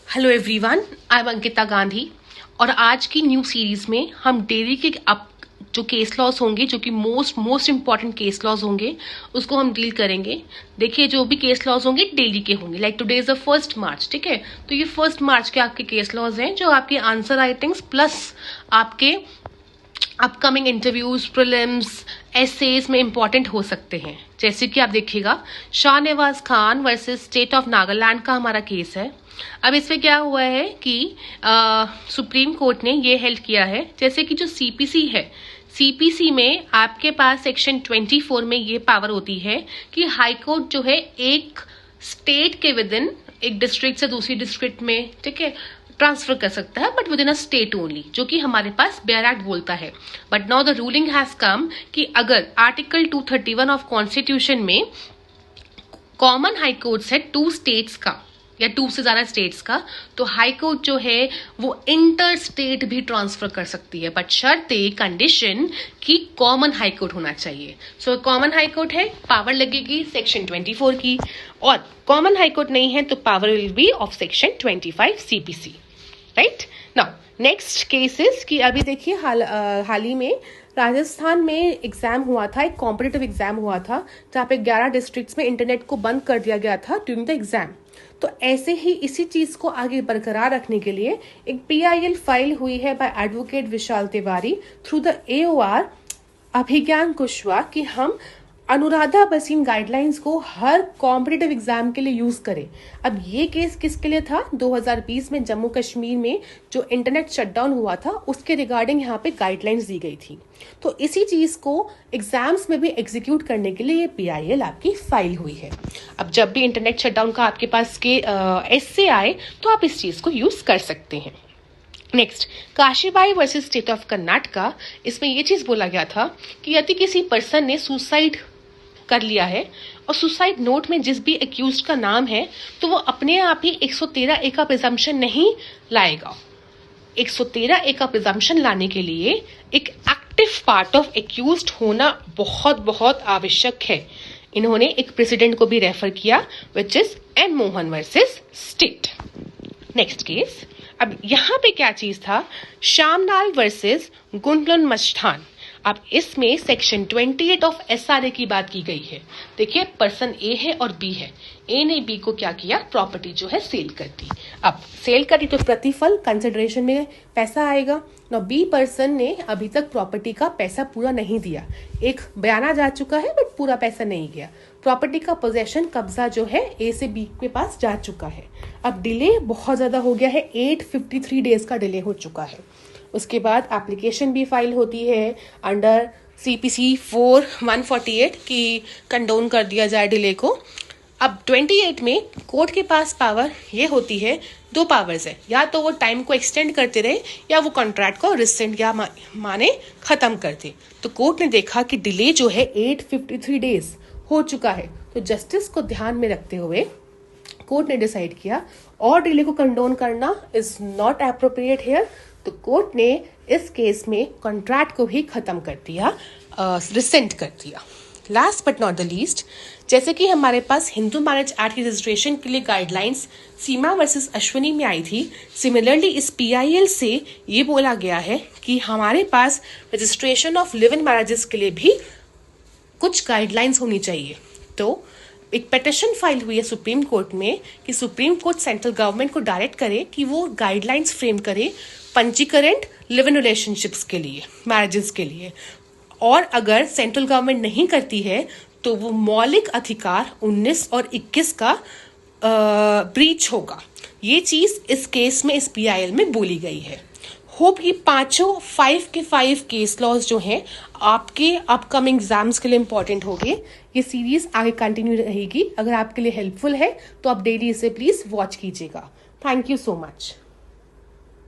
Hello everyone, I am Ankita Gandhi और आज की न्यू सीरीज में हम डेली के जो केस लॉज होंगे, जो कि मोस्ट इंपॉर्टेंट केस लॉज होंगे, उसको हम डील करेंगे। देखिए, जो भी केस लॉज होंगे डेली के होंगे। लाइक टुडे इज द 1 मार्च, ठीक है। तो ये 1 मार्च के आपके केस लॉज हैं, जो आपके आंसर राइटिंग्स प्लस आपके अपकमिंग इंटरव्यूज, प्रीलिम्स, एसेज में इंपॉर्टेंट हो सकते हैं। जैसे कि आप देखिएगा, Shahnawaz Khan versus state of Nagaland का हमारा केस है। अब इसमें क्या हुआ है कि सुप्रीम कोर्ट ने ये हेल्ड किया है, जैसे कि जो सीपीसी है, सीपीसी में आपके पास सेक्शन 24 में ये पावर होती है कि हाई कोर्ट जो है एक स्टेट के विद इन, एक डिस्ट्रिक्ट से दूसरी डिस्ट्रिक्ट में, ठीक है, ट्रांसफर कर सकता है, but with in a state only, जो कि हमारे पास बेयर एक्ट बोलता है। But now the ruling has come कि अगर आर्टिकल 231 ऑफ कॉन्स्टिट्यूशन में कॉमन हाई कोर्ट्स है 2 स्टेट्स का या 2 से ज्यादा स्टेट्स का, तो हाई कोर्ट जो है वो इंटर स्टेट भी ट्रांसफर कर सकती है, बट शर्ते कंडीशन कि कॉमन हाई कोर्ट होना चाहिए। सो कॉमन हाई कोर्ट है, पावर लगेगी सेक्शन 24 की, और कॉमन हाई कोर्ट नहीं है तो power will be of section 25 CPC, right. Now next cases कि अभी देखिए हाल ही में राजस्थान में एग्जाम हुआ था, एक कॉम्पिटिटिव एग्जाम हुआ था, जहाँ पे 11 डिस्ट्रिक्ट्स में इंटरनेट को बंद कर दिया गया था ड्यूरिंग द एग्जाम। तो ऐसे ही इसी चीज को आगे बरकरार रखने के लिए एक PIL फाइल हुई है by advocate Vishal Tiwari through the AOR Abhigyan Kushwaha कि हम अनुराधा बसीन गाइडलाइंस को हर कॉम्पिटिटिव एग्जाम के लिए यूज करें। अब ये केस किसके लिए था? 2020 में जम्मू कश्मीर में जो इंटरनेट शटडाउन हुआ था उसके रिगार्डिंग यहाँ पे गाइडलाइंस दी गई थी। तो इसी चीज को एग्जाम्स में भी एग्जीक्यूट करने के लिए ये PIL आपकी फाइल हुई है। अब जब भी इंटरनेट शटडाउन का आपके पास के ऐसे आए तो आप इस चीज को यूज कर सकते हैं। Next, Kashibai versus state of Karnataka. इसमें ये चीज बोला गया था कि यदि किसी पर्सन ने सुसाइड कर लिया है और सुसाइड नोट में जिस भी एक्यूज्ड का नाम है, तो वो अपने आप ही 113A का प्रिजम्पशन नहीं लाएगा। 113A का प्रिजम्पशन लाने के लिए एक एक्टिव पार्ट ऑफ एक्यूज्ड होना बहुत बहुत आवश्यक है। इन्होंने एक प्रेसिडेंट को भी रेफर किया, which is M Mohan versus state. Next case, अब यहाँ पे क्या चीज था? श्यामलाल वर्सेस गुंडलन मस्तान। अब इसमें सेक्शन 28 ऑफ SRA की बात की गई है। देखिए, पर्सन A है और B है। A ने B को क्या किया? प्रॉपर्टी जो है सेल कर दी। अब सेल करी तो प्रतिफल कंसिडरेशन में पैसा आएगा ना। B पर्सन ने अभी तक प्रॉपर्टी का पैसा पूरा नहीं दिया। एक बयाना जा चुका है बट पूरा पैसा नहीं गया। प्रॉपर्टी का पोजेशन, कब्जा जो है A से B के पास जा चुका है। अब डिले बहुत ज्यादा हो गया है, 853 डेज का डिले हो चुका है। उसके बाद एप्लीकेशन भी फाइल होती है अंडर CPC 4148 की कंडोन कर दिया जाए डिले को। अब 28 में कोर्ट के पास पावर ये होती है, 2 पावर्स है, या तो वो टाइम को एक्सटेंड करते रहे या वो कॉन्ट्रैक्ट को रिसेंट या माने खत्म कर दे। तो कोर्ट ने देखा कि डिले जो है 853 डेज हो चुका है, तो जस्टिस को ध्यान में रखते हुए कोर्ट ने डिसाइड किया और डिले को कंडोन करना इज नॉट एप्रोप्रिएट हियर। तो कोर्ट ने इस केस में कॉन्ट्रैक्ट को भी खत्म कर दिया, रिसेंट कर दिया। Last but not the least, जैसे कि हमारे पास हिंदू मैरिज एक्ट की रजिस्ट्रेशन के लिए गाइडलाइंस सीमा वर्सेस अश्विनी में आई थी, सिमिलरली इस PIL से ये बोला गया है कि हमारे पास registration of live in marriages के लिए भी कुछ गाइडलाइंस होनी चाहिए। तो एक पिटिशन फाइल हुई है सुप्रीम कोर्ट में कि सुप्रीम कोर्ट सेंट्रल गवर्नमेंट को डायरेक्ट करे कि वो गाइडलाइंस फ्रेम करे पंजीकरण लिव इन रिलेशनशिप्स के लिए, मैरिजेस के लिए। और अगर सेंट्रल गवर्नमेंट नहीं करती है तो वो मौलिक अधिकार 19 और 21 का ब्रीच होगा। ये चीज इस केस में, इस PIL में बोली गई है। होप ये 5 के 5 केस लॉज जो हैं आपके अपकमिंग एग्जाम्स के लिए इंपॉर्टेंट होंगे। ये सीरीज आगे कंटिन्यू रहेगी। अगर आपके लिए हेल्पफुल है तो आप डेली इसे प्लीज वॉच कीजिएगा। Thank you so much.